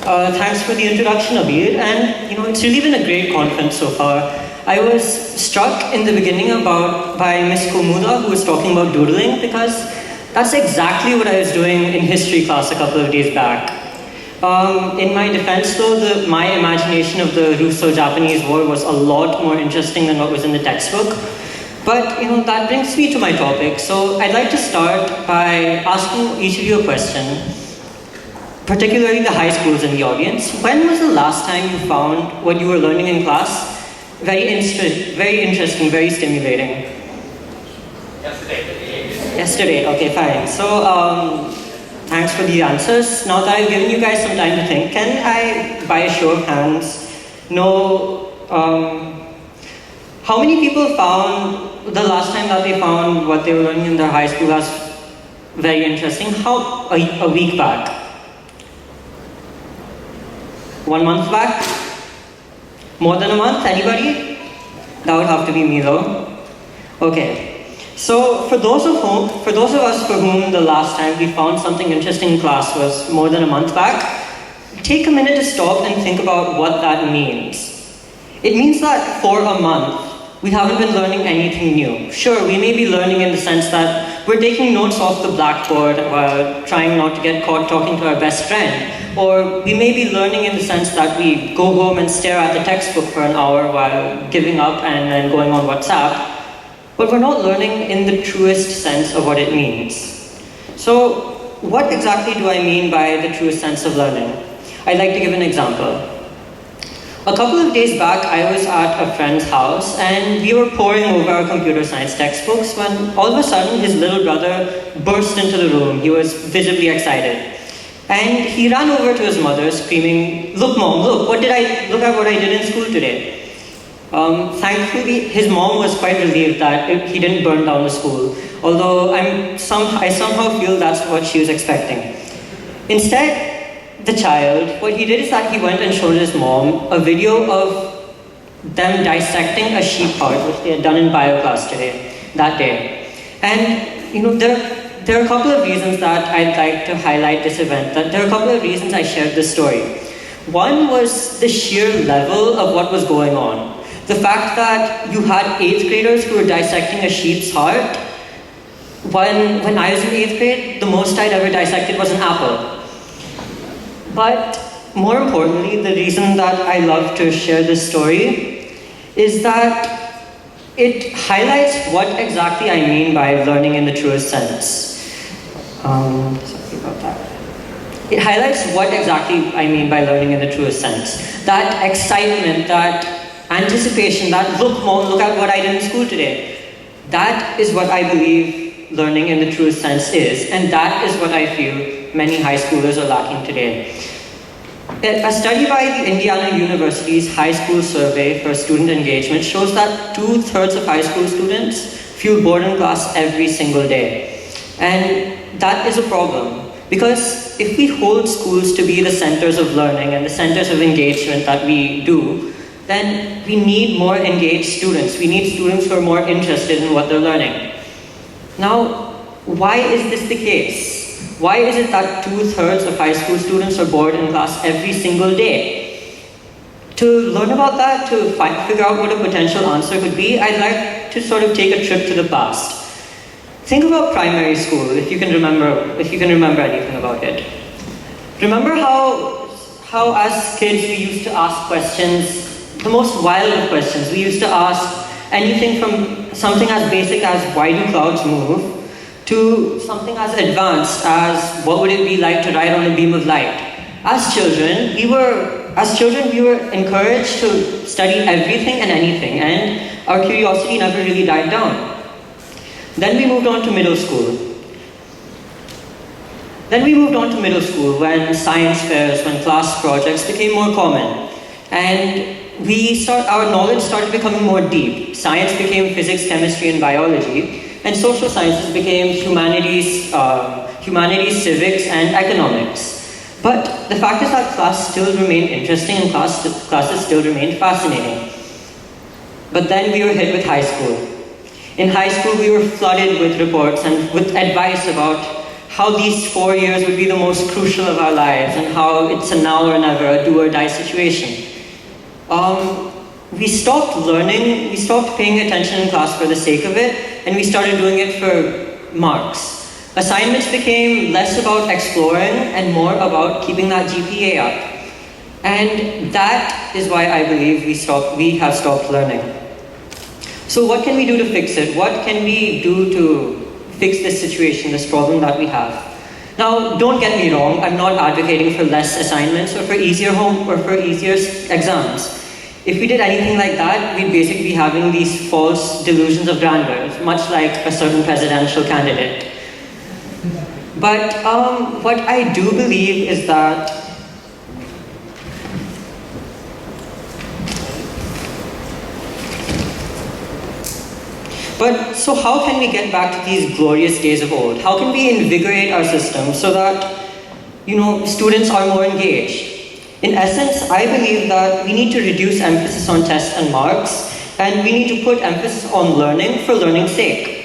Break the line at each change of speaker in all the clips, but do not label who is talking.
Thanks for the introduction, Abir. And it's really been a great conference so far. I was struck in the beginning by Miss Komuda, who was talking about doodling, because that's exactly what I was doing in history class a couple of days back. In my defense, though, my imagination of the Russo-Japanese War was a lot more interesting than what was in the textbook. But that brings me to my topic. So I'd like to start by asking each of you a question, particularly the high schools in the audience. When was the last time you found what you were learning in class very interesting, very stimulating? Yesterday, okay, fine. So, thanks for the answers. Now that I've given you guys some time to think, can I, by a show of hands, know how many people found the last time that they found what they were learning in their high school class very interesting? How, a week back? 1 month back? More than a month? Anybody? That would have to be me though. Okay. So for those of us for whom the last time we found something interesting in class was more than a month back, take a minute to stop and think about what that means. It means that for a month, we haven't been learning anything new. Sure, we may be learning in the sense that we're taking notes off the blackboard while trying not to get caught talking to our best friend. Or we may be learning in the sense that we go home and stare at the textbook for an hour while giving up and then going on WhatsApp. But we're not learning in the truest sense of what it means. So what exactly do I mean by the truest sense of learning? I'd like to give an example. A couple of days back, I was at a friend's house and we were poring over our computer science textbooks when all of a sudden his little brother burst into the room. He was visibly excited. And he ran over to his mother screaming, "Look mom, look at what I did in school today." Thankfully, his mom was quite relieved that he didn't burn down the school, although I somehow feel that's what she was expecting. Instead, the child, what he did is that he went and showed his mom a video of them dissecting a sheep heart, which they had done in bio class that day. And there are a couple of reasons that I'd like to highlight this event. There are a couple of reasons I shared this story. One was the sheer level of what was going on. The fact that you had 8th graders who were dissecting a sheep's heart. When I was in 8th grade, the most I'd ever dissected was an apple. But more importantly, the reason that I love to share this story is that it highlights what exactly I mean by learning in the truest sense. Sorry about that. It highlights what exactly I mean by learning in the truest sense. That excitement, that anticipation, that look mom, look at what I did in school today. That is what I believe learning in the truest sense is, and that is what I feel many high schoolers are lacking today. A study by the Indiana University's high school survey for student engagement shows that 2/3 of high school students feel bored in class every single day. And that is a problem, because if we hold schools to be the centers of learning and the centers of engagement that we do, then we need more engaged students. We need students who are more interested in what they're learning. Now, why is this the case? Why is it that 2/3 of high school students are bored in class every single day? To learn about that, to figure out what a potential answer could be, I'd like to sort of take a trip to the past. Think about primary school, if you can remember anything about it. Remember how as kids we used to ask questions, the most wild of questions. We used to ask anything from something as basic as why do clouds move, to something as advanced as what would it be like to ride on a beam of light. As children, we were encouraged to study everything and anything, and our curiosity never really died down. Then we moved on to middle school. When science fairs, when class projects became more common. And our knowledge started becoming more deep. Science became physics, chemistry, and biology. And social sciences became humanities, civics, and economics. But the fact is that class still remained interesting and classes still remained fascinating. But then we were hit with high school. In high school, we were flooded with reports and with advice about how these 4 years would be the most crucial of our lives and how it's a now or never, a do or die situation. We stopped learning, we stopped paying attention in class for the sake of it, and we started doing it for marks. Assignments became less about exploring and more about keeping that GPA up. And that is why I believe we have stopped learning. So what can we do to fix it? What can we do to fix this situation, this problem that we have? Now, don't get me wrong, I'm not advocating for less assignments or for easier exams. If we did anything like that, we'd basically be having these false delusions of grandeur, much like a certain presidential candidate. But what I do believe is that so how can we get back to these glorious days of old? How can we invigorate our system so that, students are more engaged? In essence, I believe that we need to reduce emphasis on tests and marks, and we need to put emphasis on learning for learning's sake.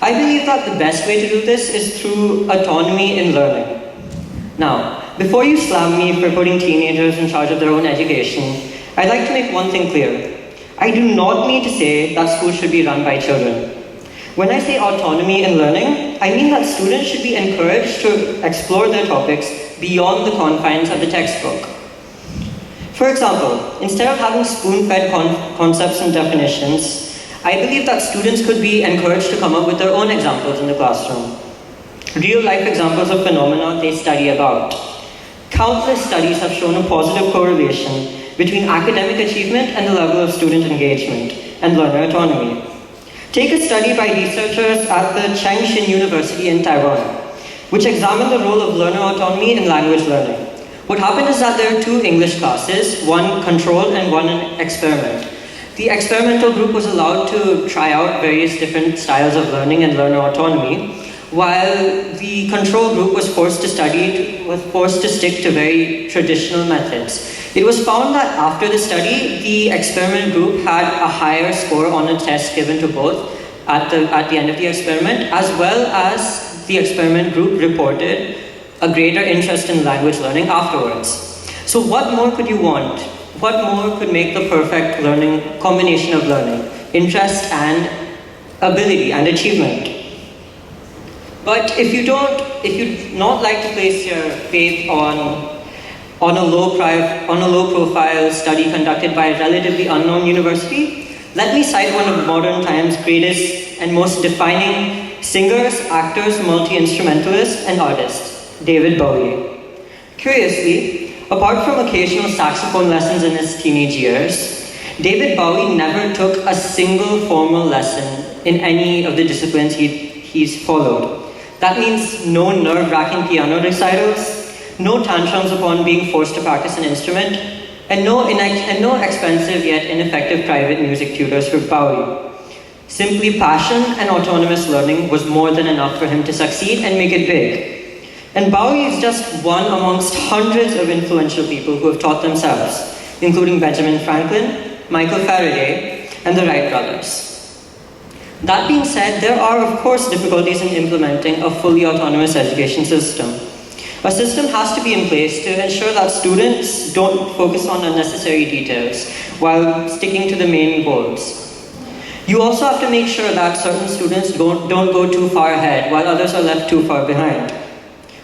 I believe that the best way to do this is through autonomy in learning. Now, before you slam me for putting teenagers in charge of their own education, I'd like to make one thing clear. I do not mean to say that schools should be run by children. When I say autonomy in learning, I mean that students should be encouraged to explore their topics beyond the confines of the textbook. For example, instead of having spoon-fed concepts and definitions, I believe that students could be encouraged to come up with their own examples in the classroom. Real-life examples of phenomena they study about. Countless studies have shown a positive correlation between academic achievement and the level of student engagement and learner autonomy. Take a study by researchers at the Chengshin University in Taiwan, which examined the role of learner autonomy in language learning. What happened is that there are 2 English classes, one control and one an experiment. The experimental group was allowed to try out various different styles of learning and learner autonomy, while the control group was forced to stick to very traditional methods. It was found that after the study, the experiment group had a higher score on a test given to both at the end of the experiment, as well as the experiment group reported a greater interest in language learning afterwards. So what more could you want? What more could make the perfect learning combination of learning, interest and ability and achievement? But if you'd not like to place your faith on a low profile study conducted by a relatively unknown university, let me cite one of modern times' greatest and most defining singers, actors, multi-instrumentalists, and artists, David Bowie. Curiously, apart from occasional saxophone lessons in his teenage years, David Bowie never took a single formal lesson in any of the disciplines he's followed. That means no nerve-wracking piano recitals, no tantrums upon being forced to practice an instrument, and no expensive yet ineffective private music tutors for Bowie. Simply passion and autonomous learning was more than enough for him to succeed and make it big. And Bowie is just one amongst hundreds of influential people who have taught themselves, including Benjamin Franklin, Michael Faraday, and the Wright brothers. That being said, there are of course difficulties in implementing a fully autonomous education system. A system has to be in place to ensure that students don't focus on unnecessary details while sticking to the main goals. You also have to make sure that certain students don't go too far ahead while others are left too far behind.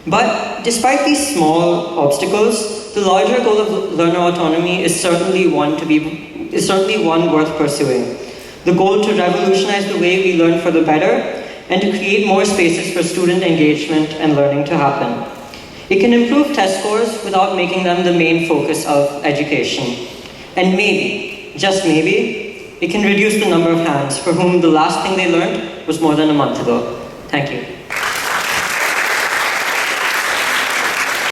But despite these small obstacles, the larger goal of learner autonomy is certainly one worth pursuing. The goal to revolutionize the way we learn for the better and to create more spaces for student engagement and learning to happen. It can improve test scores without making them the main focus of education. And maybe, just maybe, it can reduce the number of hands for whom the last thing they learned was more than a month ago. Thank you.